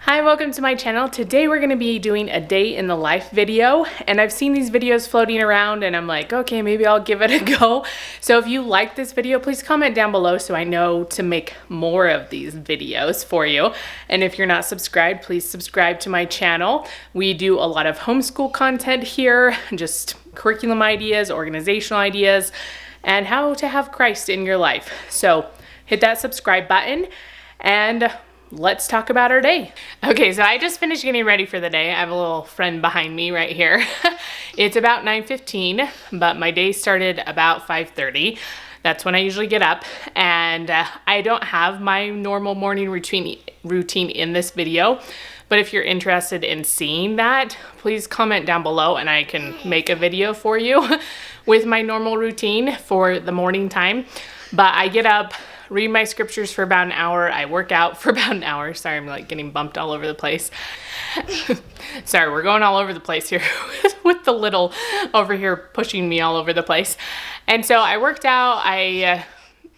Hi, welcome to my channel. Today we're going to be doing a day in the life video, and I've seen these videos floating around and I'm like, okay, maybe I'll give it a go. So if you like this video, please comment down below so I know to make more of these videos for you. And if you're not subscribed, please subscribe to my channel. We do a lot of homeschool content here, just curriculum ideas, organizational ideas, and how to have Christ in your life. So hit that subscribe button and let's talk about our day. Okay, so I just finished getting ready for the day. I have a little friend behind me right here. It's about 9:15, but my day started about 5:30. That's when I usually get up, and I don't have my normal morning routine in this video. But if you're interested in seeing that, please comment down below and I can make a video for you with my normal routine for the morning time. But I get up, read my scriptures for about an hour. I work out for about an hour. Sorry, I'm like getting bumped all over the place. Sorry, we're going all over the place here with the little over here pushing me all over the place. And so I worked out, I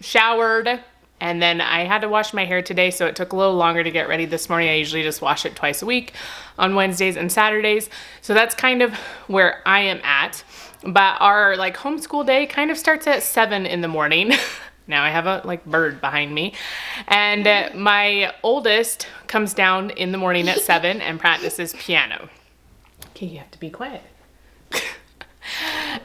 showered, and then I had to wash my hair today, so it took a little longer to get ready this morning. I usually just wash it twice a week on Wednesdays and Saturdays. So that's kind of where I am at. But our homeschool day kind of starts at 7 in the morning. Now I have a bird behind me, and my oldest comes down in the morning at 7 and practices piano. Okay, you have to be quiet.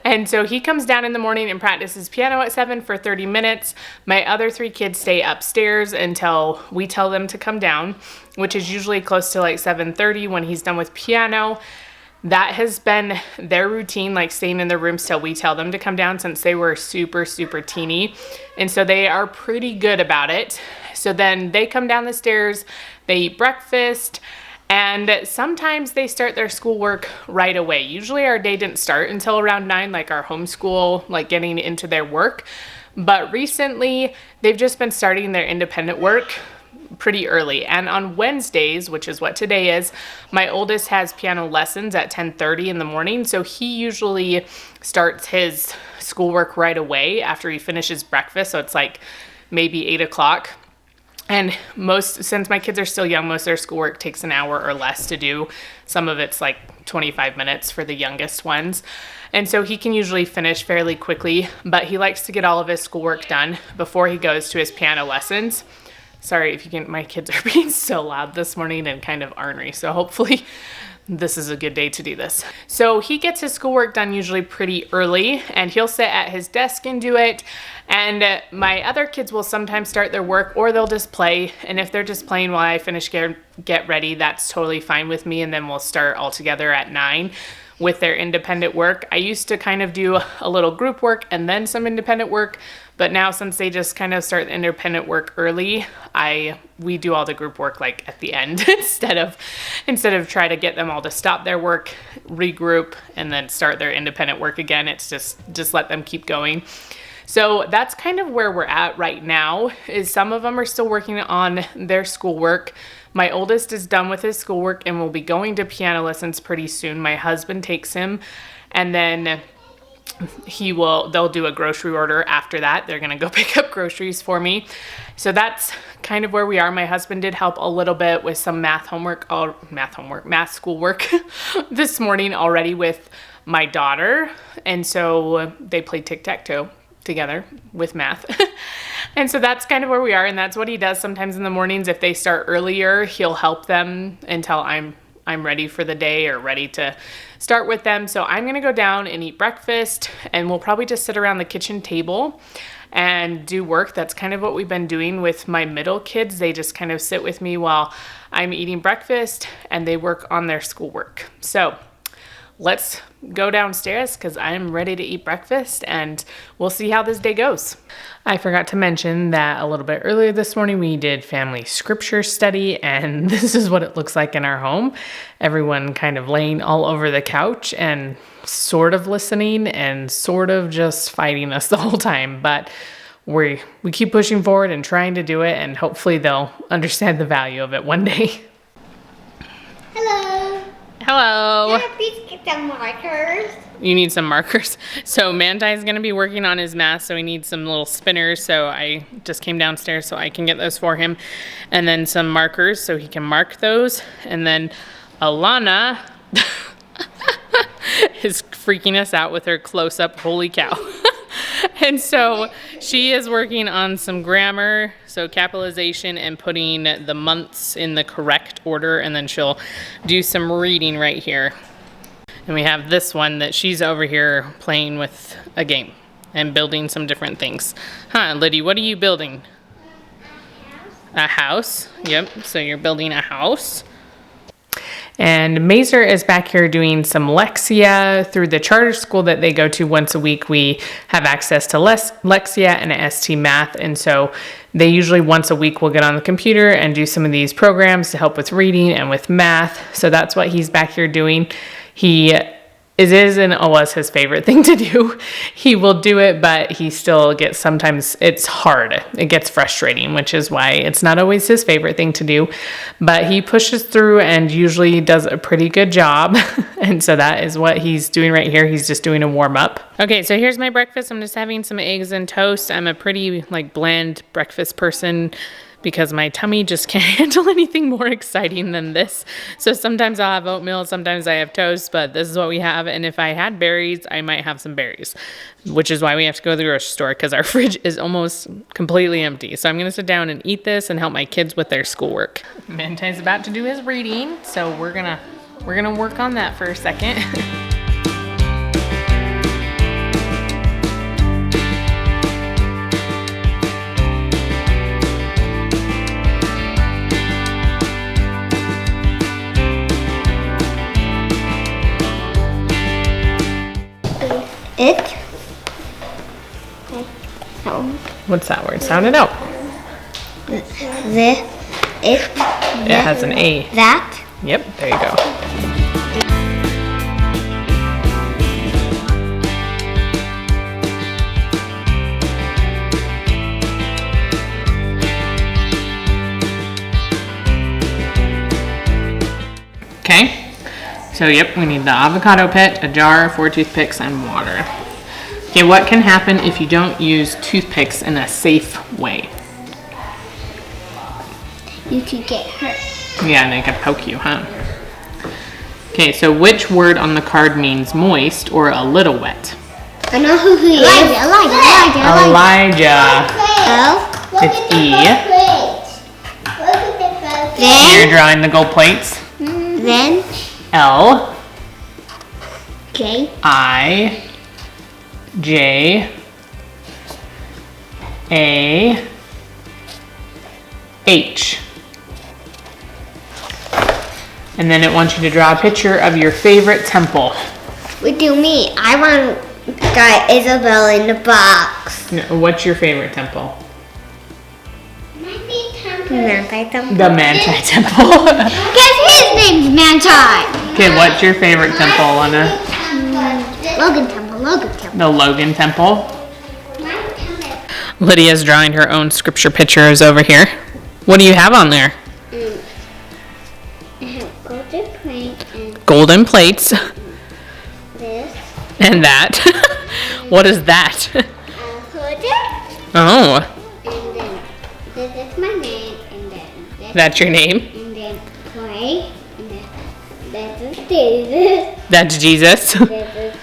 And so he comes down in the morning and practices piano at 7 for 30 minutes. My other 3 kids stay upstairs until we tell them to come down, which is usually close to 7:30 when he's done with piano. That has been their routine, staying in their rooms till we tell them to come down, since they were super, super teeny. And so they are pretty good about it. So then they come down the stairs, they eat breakfast, and sometimes they start their schoolwork right away. Usually our day didn't start until around 9, our homeschool, getting into their work. But recently they've just been starting their independent work pretty early. And on Wednesdays, which is what today is, my oldest has piano lessons at 10:30 in the morning. So he usually starts his schoolwork right away after he finishes breakfast. So it's maybe 8 o'clock. And since my kids are still young, most of their schoolwork takes an hour or less to do. Some of it's 25 minutes for the youngest ones. And so he can usually finish fairly quickly, but he likes to get all of his schoolwork done before he goes to his piano lessons. Sorry if you can, my kids are being so loud this morning and kind of ornery. So hopefully this is a good day to do this. So he gets his schoolwork done usually pretty early, and he'll sit at his desk and do it. And my other kids will sometimes start their work, or they'll just play. And if they're just playing while I finish get ready, that's totally fine with me. And then we'll start all together at 9 with their independent work. I used to kind of do a little group work and then some independent work, but now since they just kind of start the independent work early, we do all the group work at the end instead of try to get them all to stop their work, regroup, and then start their independent work again. It's just let them keep going. So that's kind of where we're at right now, is some of them are still working on their schoolwork. My oldest is done with his schoolwork and will be going to piano lessons pretty soon. My husband takes him, and then they'll do a grocery order after that. They're going to go pick up groceries for me. So that's kind of where we are. My husband did help a little bit with some math schoolwork this morning already with my daughter. And so they played tic-tac-toe together with math. And so that's kind of where we are, and that's what he does sometimes in the mornings. If they start earlier, he'll help them until I'm ready for the day or ready to start with them. So I'm going to go down and eat breakfast, and we'll probably just sit around the kitchen table and do work. That's kind of what we've been doing with my middle kids. They just kind of sit with me while I'm eating breakfast, and they work on their schoolwork. So let's go downstairs because I'm ready to eat breakfast, and we'll see how this day goes. I forgot to mention that a little bit earlier this morning we did family scripture study, and this is what it looks like in our home. Everyone kind of laying all over the couch and sort of listening and sort of just fighting us the whole time. But we keep pushing forward and trying to do it, and hopefully they'll understand the value of it one day. Hello. Hello. Can I please get some markers? you need some markers. So Manti is going to be working on his math, so he needs some little spinners. So I just came downstairs so I can get those for him. And then some markers so he can mark those. And then Alana is freaking us out with her close-up, holy cow. And so she is working on some grammar, so capitalization and putting the months in the correct order, and then she'll do some reading right here. And we have this one that she's over here playing with a game and building some different things. Huh, Liddy, what are you building? A house? Yep, so you're building a house. And Mazer is back here doing some Lexia through the charter school that they go to once a week. We have access to Lexia and ST Math. And so they usually once a week will get on the computer and do some of these programs to help with reading and with math. So that's what he's back here doing. It is and was his favorite thing to do. He will do it, but he still gets, sometimes it's hard. It gets frustrating, which is why it's not always his favorite thing to do. But he pushes through and usually does a pretty good job. And so that is what he's doing right here. He's just doing a warm up. Okay, so here's my breakfast. I'm just having some eggs and toast. I'm a pretty bland breakfast person, because my tummy just can't handle anything more exciting than this. So sometimes I'll have oatmeal, sometimes I have toast, but this is what we have. And if I had berries, I might have some berries, which is why we have to go to the grocery store, because our fridge is almost completely empty. So I'm gonna sit down and eat this and help my kids with their schoolwork. Manti's about to do his reading, so we're gonna work on that for a second. What's that word? Sound it out. It has an A. That. Yep, there you go. Okay, so yep, we need the avocado pit, a jar, 4 toothpicks, and water. Okay, what can happen if you don't use toothpicks in a safe way? You could get hurt. Yeah, and they could poke you, huh? Okay, so which word on the card means moist or a little wet? I know who he is. Elijah. Oh. It's E. Then. You're drawing the gold plates. Then. L. J. I. J. A. H. And then it wants you to draw a picture of your favorite temple. What do me? I want to draw Isabel in the box. No, what's your favorite temple? Manti temple. The Manti temple. Guess his name's Manti. Okay, what's your favorite temple, Lana? Logan temple. Logan temple. The Logan temple. Lydia's drawing her own scripture pictures over here. What do you have on there? I have golden plate and Golden plates. this. And that. What is that? Hooded. Oh, And then this is my name. And then this. that's your name? And then play. And then this is Jesus. That's Jesus. This is.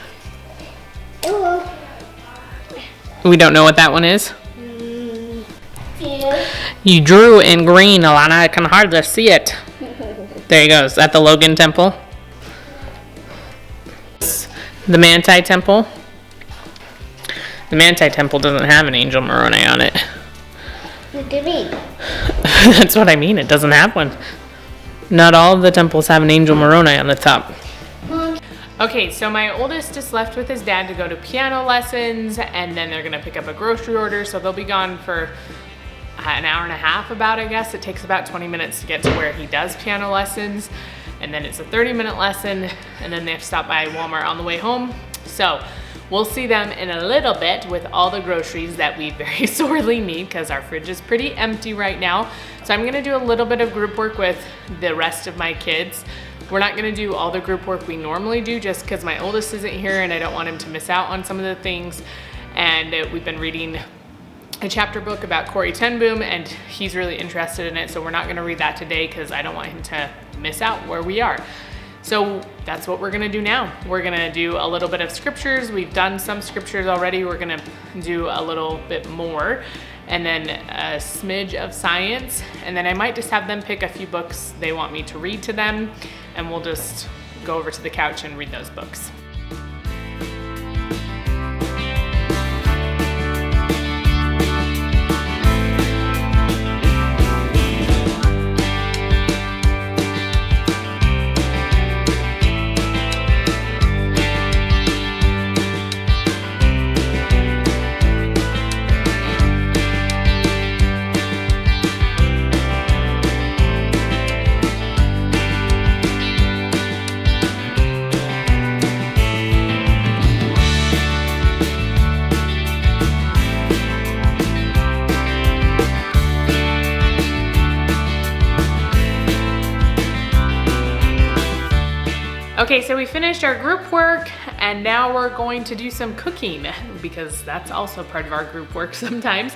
Oh. We don't know what that one is. Yeah. You drew in green, Alana. I can hardly see it. There you go. Is that the Logan temple? The Manti temple? The Manti temple doesn't have an angel Moroni on it. What do you mean? That's what I mean. It doesn't have one. Not all of the temples have an angel Moroni on the top. Okay, so my oldest just left with his dad to go to piano lessons, and then they're gonna pick up a grocery order, so they'll be gone for an hour and a half about, I guess. It takes about 20 minutes to get to where he does piano lessons, and then it's a 30-minute lesson, and then they have to stop by Walmart on the way home. So We'll see them in a little bit with all the groceries that we very sorely need because our fridge is pretty empty right now. So I'm gonna do a little bit of group work with the rest of my kids. We're not gonna do all the group work we normally do just because my oldest isn't here and I don't want him to miss out on some of the things. And we've been reading a chapter book about Corrie ten Boom and he's really interested in it. So we're not gonna read that today because I don't want him to miss out where we are. So that's what we're gonna do now. We're gonna do a little bit of scriptures. We've done some scriptures already. We're gonna do a little bit more and then a smidge of science. And then I might just have them pick a few books they want me to read to them and we'll just go over to the couch and read those books. Okay, so we finished our group work and now we're going to do some cooking because that's also part of our group work sometimes.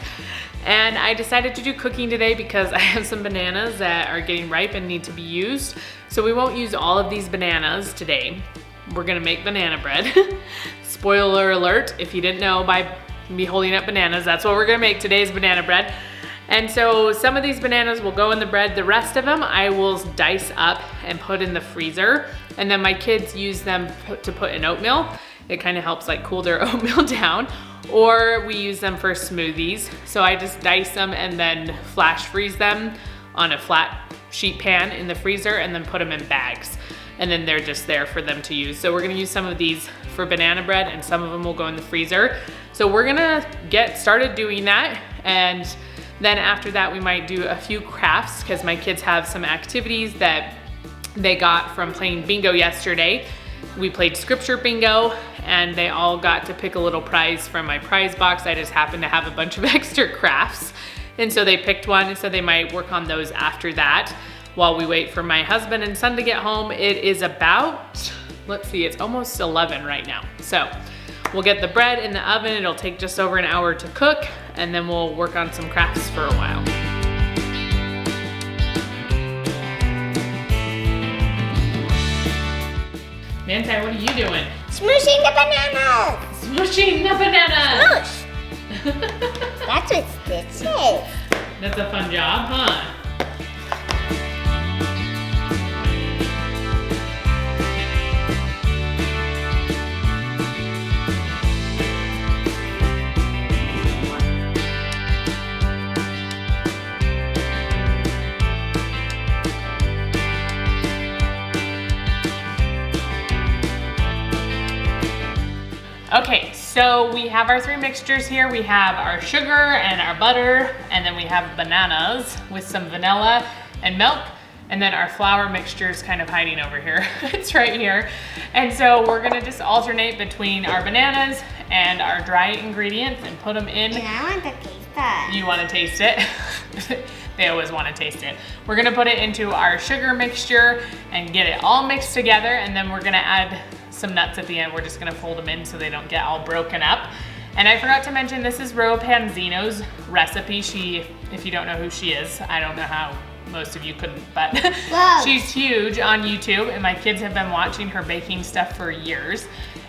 And I decided to do cooking today because I have some bananas that are getting ripe and need to be used. So we won't use all of these bananas today. We're gonna make banana bread. Spoiler alert, if you didn't know by me holding up bananas, that's what we're gonna make today is banana bread. And so some of these bananas will go in the bread. The rest of them I will dice up and put in the freezer. And then my kids use them to put in oatmeal. It kind of helps like cool their oatmeal down. Or we use them for smoothies. So I just dice them and then flash freeze them on a flat sheet pan in the freezer and then put them in bags. And then they're just there for them to use. So we're gonna use some of these for banana bread and some of them will go in the freezer. So we're gonna get started doing that. And then after that, we might do a few crafts because my kids have some activities that they got from playing bingo yesterday. We played scripture bingo and they all got to pick a little prize from my prize box. I just happened to have a bunch of extra crafts. And so they picked one and so they might work on those after that while we wait for my husband and son to get home. It is about, let's see, it's almost 11 right now. So we'll get the bread in the oven. It'll take just over an hour to cook and then we'll work on some crafts for a while. Nancy, what are you doing? Smooshing the bananas. Smooshing the banana. Smoosh. That's what this is. That's a fun job, huh? Okay, so we have our three mixtures here. We have our sugar and our butter, and then we have bananas with some vanilla and milk, and then our flour mixture is kind of hiding over here. It's right here. And so we're gonna just alternate between our bananas and our dry ingredients and put them in. And I want to taste that. You wanna taste it? They always wanna taste it. We're gonna put it into our sugar mixture and get it all mixed together, and then we're gonna add some nuts at the end. We're just gonna fold them in so they don't get all broken up. And I forgot to mention, this is Ro Panzino's recipe. She, if you don't know who she is, I don't know how most of you couldn't, but she's huge on YouTube and my kids have been watching her baking stuff for years.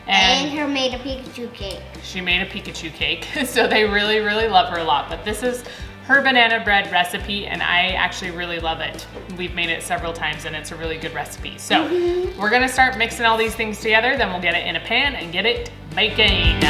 And her made a Pikachu cake. She made a Pikachu cake, so they really, really love her a lot. But this is her banana bread recipe and I actually really love it. We've made it several times and it's a really good recipe. So we're gonna start mixing all these things together, then we'll get it in a pan and get it baking.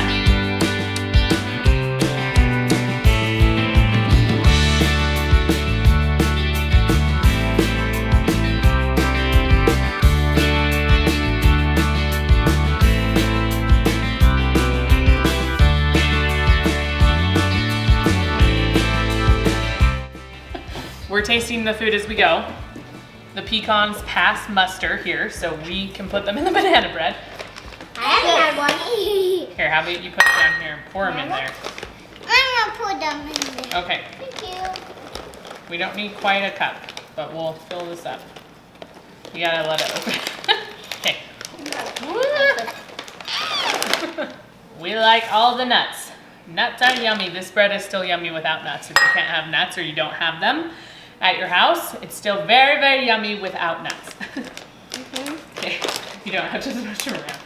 We're tasting the food as we go. The pecans pass muster here, so we can put them in the banana bread. I got one. Here, how about you put it down here and pour them in there? I'm gonna put them in there. Okay. Thank you. We don't need quite a cup, but we'll fill this up. You gotta let it open. Okay. We like all the nuts. Nuts are yummy. This bread is still yummy without nuts. If you can't have nuts or you don't have them at your house, it's still very, very yummy without nuts. Okay. You don't have to push them around.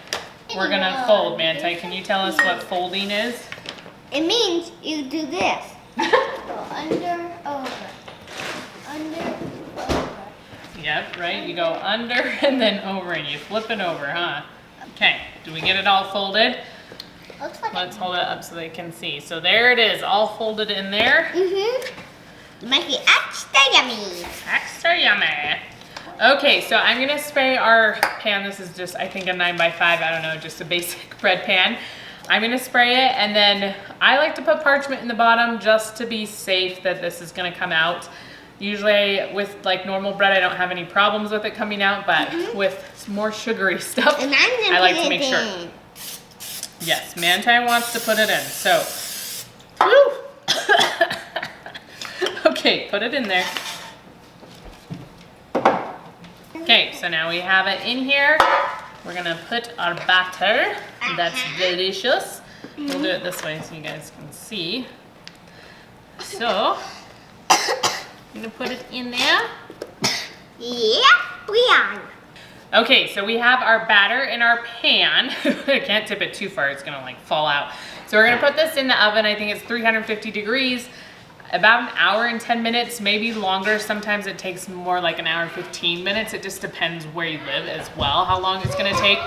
We're gonna fold, Manti. Can you tell us what folding is? It means you do this. Go under, over. Under, over. Yep, right? You go under and then over and you flip it over, huh? Okay, do we get it all folded? Looks like Let's hold it up so they can see. So there it is, all folded in there. Make it extra yummy. Extra yummy. Okay, so I'm gonna spray our pan. This is just, I think, a 9x5, I don't know, just a basic bread pan. I'm gonna spray it, and then I like to put parchment in the bottom just to be safe that this is gonna come out. Usually with like normal bread, I don't have any problems with it coming out, but with more sugary stuff, And I'm gonna I like put to it make sure. in. Yes, Manti wants to put it in, so. Woo! Okay, put it in there. Okay, so now we have it in here. We're gonna put our batter. That's delicious. We'll do it this way so you guys can see. So, I'm gonna put it in there. Yeah, we are. Okay, so we have our batter in our pan. I can't tip it too far, it's gonna like fall out. So we're gonna put this in the oven. I think it's 350 degrees, about an hour and 10 minutes, maybe longer. Sometimes it takes more like an hour and 15 minutes. It just depends where you live as well, how long it's gonna take.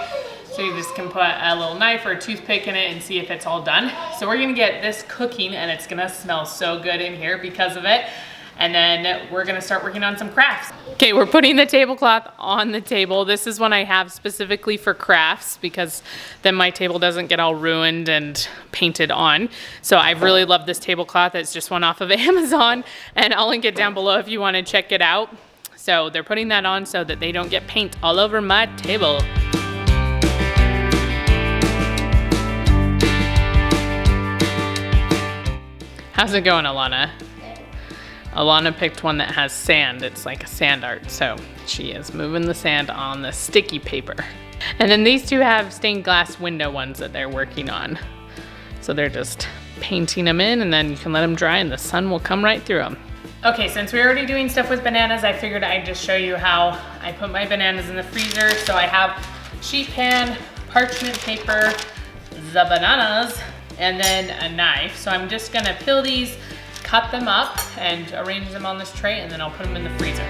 So you just can put a little knife or a toothpick in it and see if it's all done. So we're gonna get this cooking, and it's gonna smell so good in here because of it. And then we're gonna start working on some crafts. Okay, we're putting the tablecloth on the table. This is one I have specifically for crafts because then my table doesn't get all ruined and painted on. So I really love this tablecloth. It's just one off of Amazon, and I'll link it down below if you wanna check it out. So they're putting that on so that they don't get paint all over my table. How's it going, Alana? Alana picked one that has sand. It's like a sand art, so she is moving the sand on the sticky paper. And then these two have stained glass window ones that they're working on. So they're just painting them in, and then you can let them dry and the sun will come right through them. Okay, since we're already doing stuff with bananas, I figured I'd just show you how I put my bananas in the freezer. So I have sheet pan, parchment paper, the bananas, and then a knife. So I'm just gonna peel these, cut them up, and arrange them on this tray, and then I'll put them in the freezer.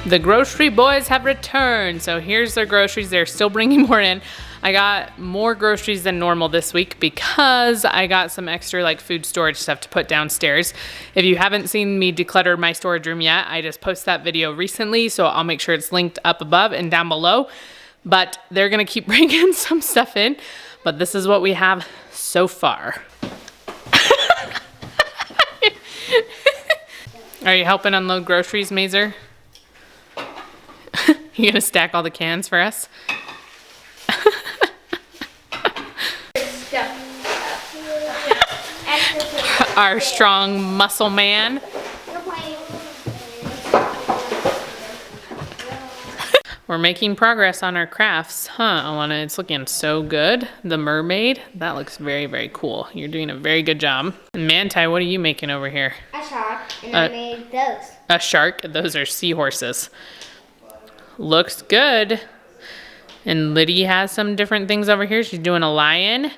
The grocery boys have returned. So here's their groceries. They're still bringing more in. I got more groceries than normal this week because I got some extra like food storage stuff to put downstairs. If you haven't seen me declutter my storage room yet, I just posted that video recently, so I'll make sure it's linked up above and down below. But they're gonna keep bringing some stuff in, but this is what we have so far. Are you helping unload groceries, Mazer? You gonna stack all the cans for us? Our strong muscle man. We're making progress on our crafts, huh, Alana? It's looking so good. The mermaid, that looks very, very cool. You're doing a very good job. And Manti, what are you making over here? A shark, and I made those. A shark? Those are seahorses. Looks good. And Liddy has some different things over here. She's doing a lion.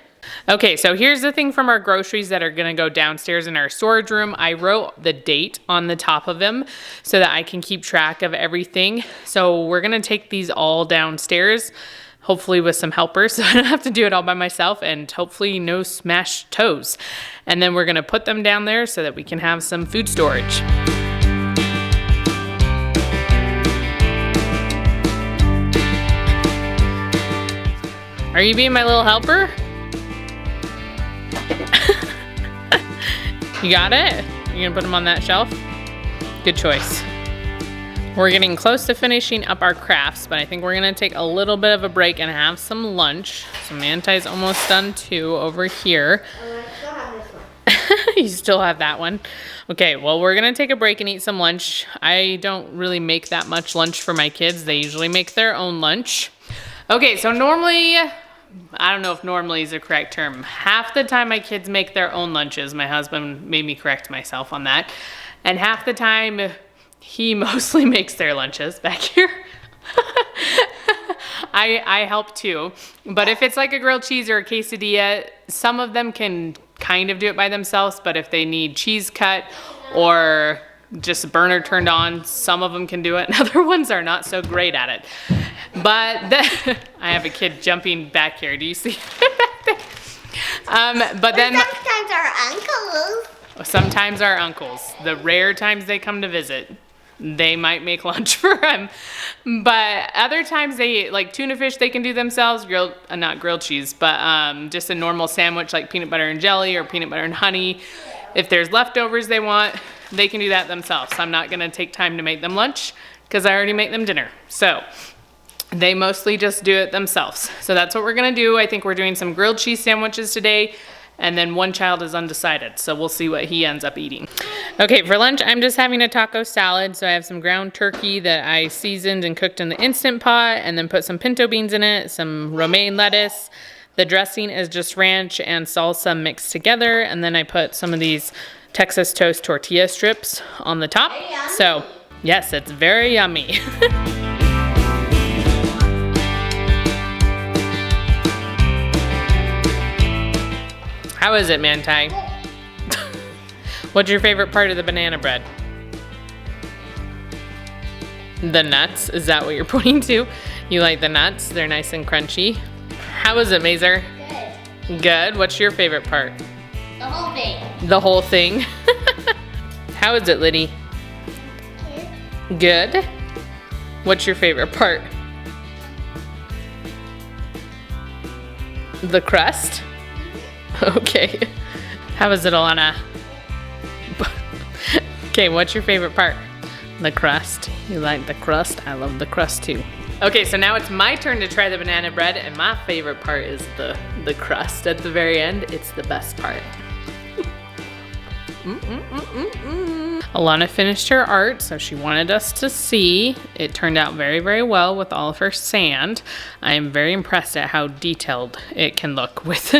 Okay, so here's the thing from our groceries that are gonna go downstairs in our storage room. I wrote the date on the top of them so that I can keep track of everything. So we're gonna take these all downstairs. hopefully with some helpers so I don't have to do it all by myself, and hopefully no smashed toes. And then we're gonna put them down there so that we can have some food storage. Are you being my little helper? You got it? You gonna put them on that shelf? Good choice. We're getting close to finishing up our crafts, but I think we're gonna take a little bit of a break and have some lunch. So Manti's almost done too over here. Oh, I still have this one. You still have that one? Okay, well, we're gonna take a break and eat some lunch. I don't really make that much lunch for my kids. They usually make their own lunch. Okay, so normally, I don't know if normally is the correct term. Half the time my kids make their own lunches. My husband made me correct myself on that. And half the time, he mostly makes their lunches back here. I help too. But if it's like a grilled cheese or a quesadilla, some of them can kind of do it by themselves. But if they need cheese cut or just a burner turned on, some of them can do it. And other ones are not so great at it. But I have a kid jumping back here. Do you see it back there? But then sometimes our uncles. Sometimes our uncles, the rare times they come to visit, they might make lunch for them. But other times they, like tuna fish, they can do themselves, not grilled cheese, but just a normal sandwich like peanut butter and jelly or peanut butter and honey. If there's leftovers they want, they can do that themselves. I'm not gonna take time to make them lunch because I already make them dinner. So they mostly just do it themselves. So that's what we're gonna do. I think we're doing some grilled cheese sandwiches today. And then one child is undecided, so we'll see what he ends up eating. Okay, for lunch, I'm just having a taco salad. So I have some ground turkey that I seasoned and cooked in the Instant Pot, and then put some pinto beans in it, some romaine lettuce. The dressing is just ranch and salsa mixed together, and then I put some of these Texas toast tortilla strips on the top. So, yes, it's very yummy. How is it, Manti? What's your favorite part of the banana bread? The nuts? Is that what you're pointing to? You like the nuts? They're nice and crunchy. How is it, Mazer? Good. Good. What's your favorite part? The whole thing. The whole thing. How is it, Liddy? Good. What's your favorite part? The crust? Okay. How is it, Alana? Okay, what's your favorite part? The crust. You like the crust? I love the crust too. Okay, so now it's my turn to try the banana bread, and my favorite part is the crust at the very end. It's the best part. Alana finished her art, so she wanted us to see. It turned out very, very well with all of her sand. I am very impressed at how detailed it can look with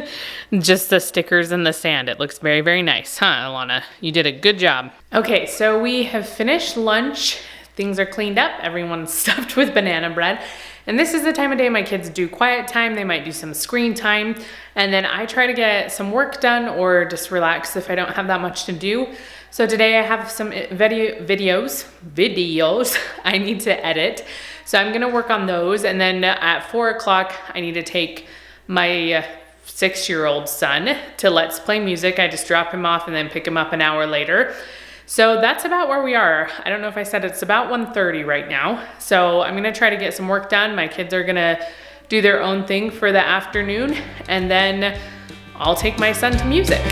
just the stickers and the sand. It looks very, very nice, huh, Alana? You did a good job. Okay, so we have finished lunch. Things are cleaned up. Everyone's stuffed with banana bread. And this is the time of day my kids do quiet time. They might do some screen time. And then I try to get some work done or just relax if I don't have that much to do. So today I have some videos I need to edit. So I'm gonna work on those. And then at 4 o'clock, I need to take my 6-year-old son to Let's Play Music. I just drop him off and then pick him up an hour later. So that's about where we are. I don't know if I said it's about 1:30 right now. So I'm gonna try to get some work done. My kids are gonna do their own thing for the afternoon, and then I'll take my son to music.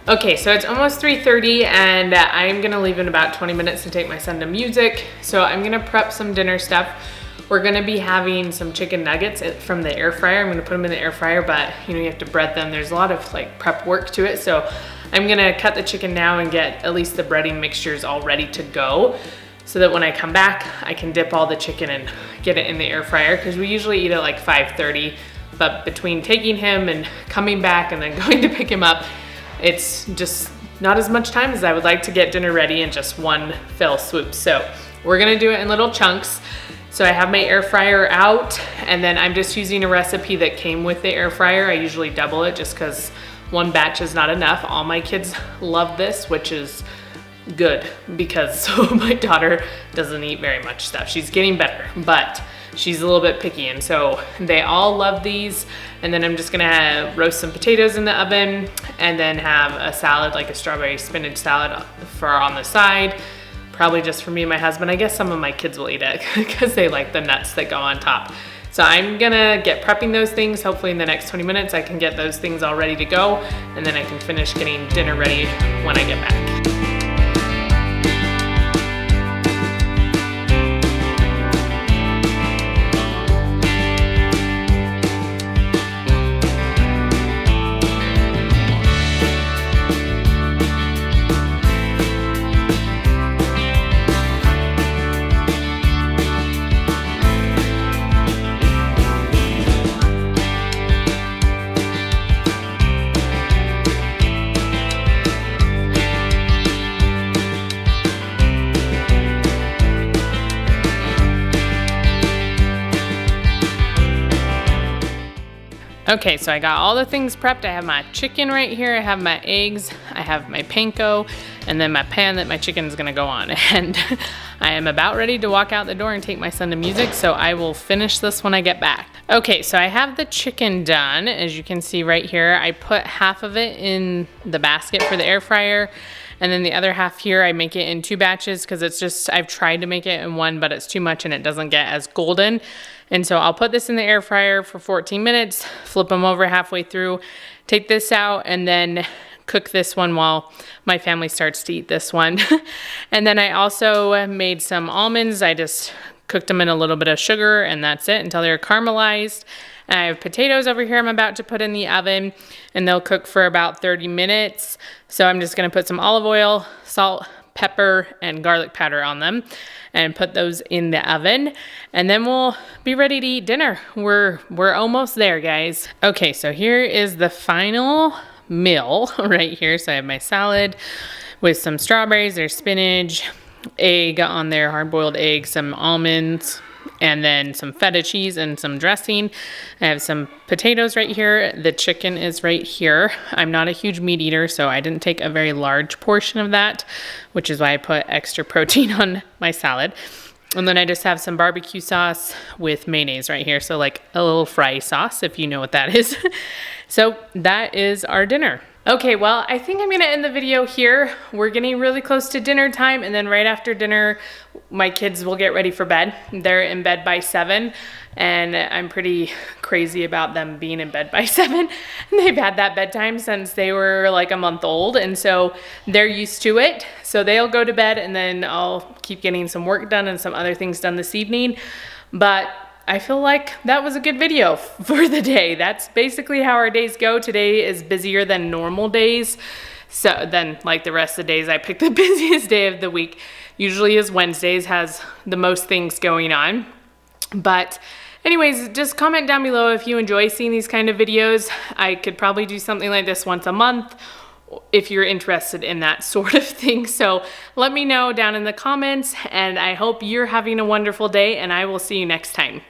Okay, so it's almost 3:30 and I'm gonna leave in about 20 minutes to take my son to music. So I'm gonna prep some dinner stuff. We're gonna be having some chicken nuggets from the air fryer. I'm gonna put them in the air fryer, but you know, you have to bread them. There's a lot of like prep work to it. So I'm gonna cut the chicken now and get at least the breading mixtures all ready to go, so that when I come back, I can dip all the chicken and get it in the air fryer, because we usually eat at like 5:30 But between taking him and coming back and then going to pick him up, it's just not as much time as I would like to get dinner ready in just one fell swoop. So we're gonna do it in little chunks. So I have my air fryer out, and then I'm just using a recipe that came with the air fryer. I usually double it just because one batch is not enough. All my kids love this, which is good because my daughter doesn't eat very much stuff. She's getting better, but she's a little bit picky, and so they all love these. And then I'm just gonna roast some potatoes in the oven and then have a salad, like a strawberry spinach salad for on the side. Probably just for me and my husband. I guess some of my kids will eat it because they like the nuts that go on top. So I'm gonna get prepping those things. Hopefully in the next 20 minutes I can get those things all ready to go, and then I can finish getting dinner ready when I get back. Okay, so I got all the things prepped. I have my chicken right here, I have my eggs, I have my panko, and then my pan that my chicken is gonna go on. And I am about ready to walk out the door and take my son to music, so I will finish this when I get back. Okay, so I have the chicken done. As you can see right here, I put half of it in the basket for the air fryer, and then the other half here, I make it in 2 batches because it's just, I've tried to make it in one, but it's too much and it doesn't get as golden. And so I'll put this in the air fryer for 14 minutes, flip them over halfway through, take this out, and then cook this one while my family starts to eat this one. And then I also made some almonds. I just cooked them in a little bit of sugar, and that's it until they're caramelized. And I have potatoes over here I'm about to put in the oven, and they'll cook for about 30 minutes. So I'm just gonna put some olive oil, salt, pepper, and garlic powder on them and put those in the oven, and then we'll be ready to eat dinner. We're almost there, guys. Okay, so here is the final meal right here. So I have my salad with some strawberries, there's spinach, egg on there, hard-boiled egg, some almonds, and then some feta cheese and some dressing. I have some potatoes right here. The chicken is right here. I'm not a huge meat eater, so I didn't take a very large portion of that, which is why I put extra protein on my salad. And then I just have some barbecue sauce with mayonnaise right here. So like a little fry sauce, if you know what that is. So that is our dinner. Okay, well, I think I'm gonna end the video here. We're getting really close to dinner time, and then right after dinner, my kids will get ready for bed. They're in bed by 7, and I'm pretty crazy about them being in bed by 7. They've had that bedtime since they were like a month old, and so they're used to it. So they'll go to bed, and then I'll keep getting some work done and some other things done this evening. But I feel like that was a good video for the day. That's basically how our days go. Today is busier than normal days. So then like the rest of the days, I picked the busiest day of the week. Usually is Wednesdays, has the most things going on. But anyways, just comment down below if you enjoy seeing these kind of videos. I could probably do something like this once a month if you're interested in that sort of thing. So let me know down in the comments, and I hope you're having a wonderful day, and I will see you next time.